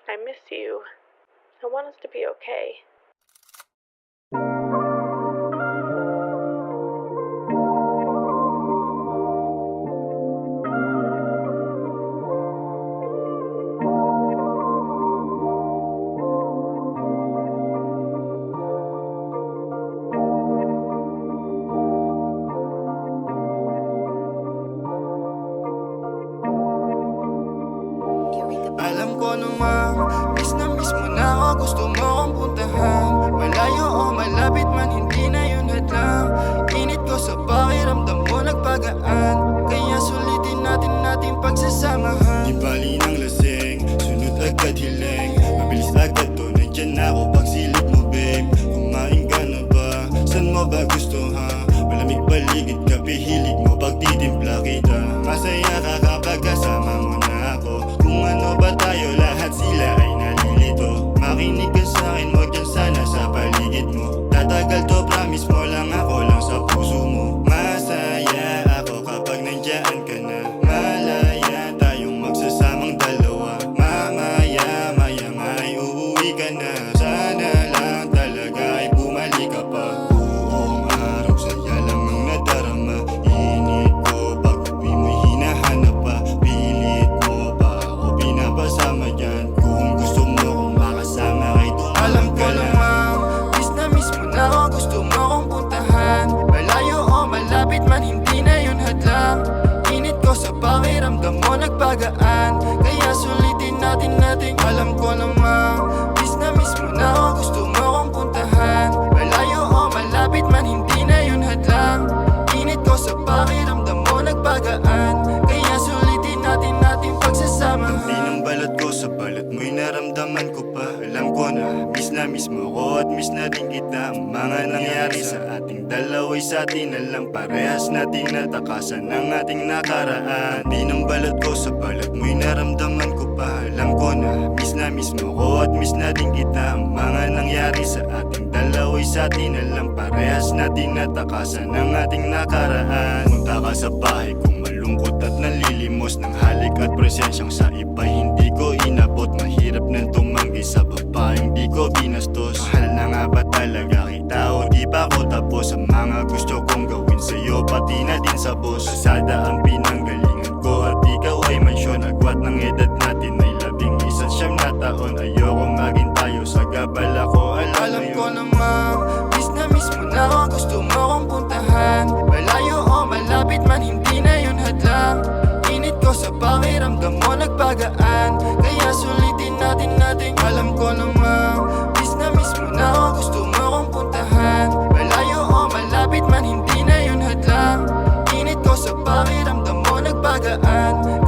I miss you. I want us to be okay. Alam ko naman, miss na miss mo na ako, gusto mo akong puntahan. Malayo o malapit man, hindi na yun hadlang. Init ko sa pakiramdam mo nagpagaan, kaya sulitin natin ating pagsasamahan. Di bali ng lasing, sunod agad hiling. Mabilis agad to, nandyan na ako pagsilip mo babe. Kumain ka na ba? San mo ba gusto ha? Malamig paligid ka, pihilig mo pagtitimpla kita. Masaya ka kapag kasama mo na ako. Kung ano ba tayo, lahat sila ay nalilito. Makinig ka sa'kin, wag yan sana sa paligid mo. Tatagal to, promise mo lang, ako lang sa puso mo. Masaya ako kapag nandiyan ka na. Malaya tayong magsasamang dalawa. Mamaya, maya nga'y uuwi ka na. Sana lang talaga ay bumalik ka pa. Buong araw saya lang ang nadarama. Init ko pag uwi mo'y hinahanap pa. Pilit mo pa ako pinapasama dyan. Kung gusto mo kong makasama kay tumalab ka na. Alam ko lamang, miss na miss mo na ako, gusto mo akong puntahan. Malayo o malapit man, hindi na yun hadlang. Init ko sa pakiramdam mo nagpagaan, kaya sulitin natin ating. Alam ko lamang, miss na miss mo na ako, gusto mo akong puntahan. Malayo o malapit man, hindi na yun hadlang. Init ko sa pakiramdam mo nagpagaan, kaya sulitin natin ating pagsasama. Tampi ng balat ko sa balat mo'y naramdaman ko pa. Alam ko na miss mo ko at miss na din kita. Ang mga nangyari sa ating dalawa'y sa atin na lang. Parehas nating natakasan ang ating nakaraan. Tampi ng balat ko sa balat mo'y naramdaman ko pa. Alam ko na miss mo ko at miss na din kita. Ang mga nangyari sa ating dalawa'y sa atin na lang. Parehas nating natakasan ang ating nakaraan. Punta ka sa bahay kung malungkot at nalilimos ng halik at presensyang sa iba hindi ko inabot. Mahirap nang tumanggi sa babaeng di ko binastos. Mahal na nga ba talaga kita o di pa ako tapos? Sa mga gusto kong gawin sa'yo pati na din sa boss. Kalsada ang pinanggalingan ko at ikaw ay mansyon. Agwat ng edad natin ay 11 na taon. Ayoko maging tayo sa gabal ako. Alam ko namang miss na miss mo na ako, gusto mo akong puntahan. Malayo o malapit man, hindi na yun hadlang. Init ko sa pakiramdam mo nagpagaan, kaya sulitin natin ating. Alam ko namang miss mo na ako, gusto mo akong puntahan. Malayo o malapit man, hindi na yun hadlang. Init ko sa pakiramdam mo nagpagaan,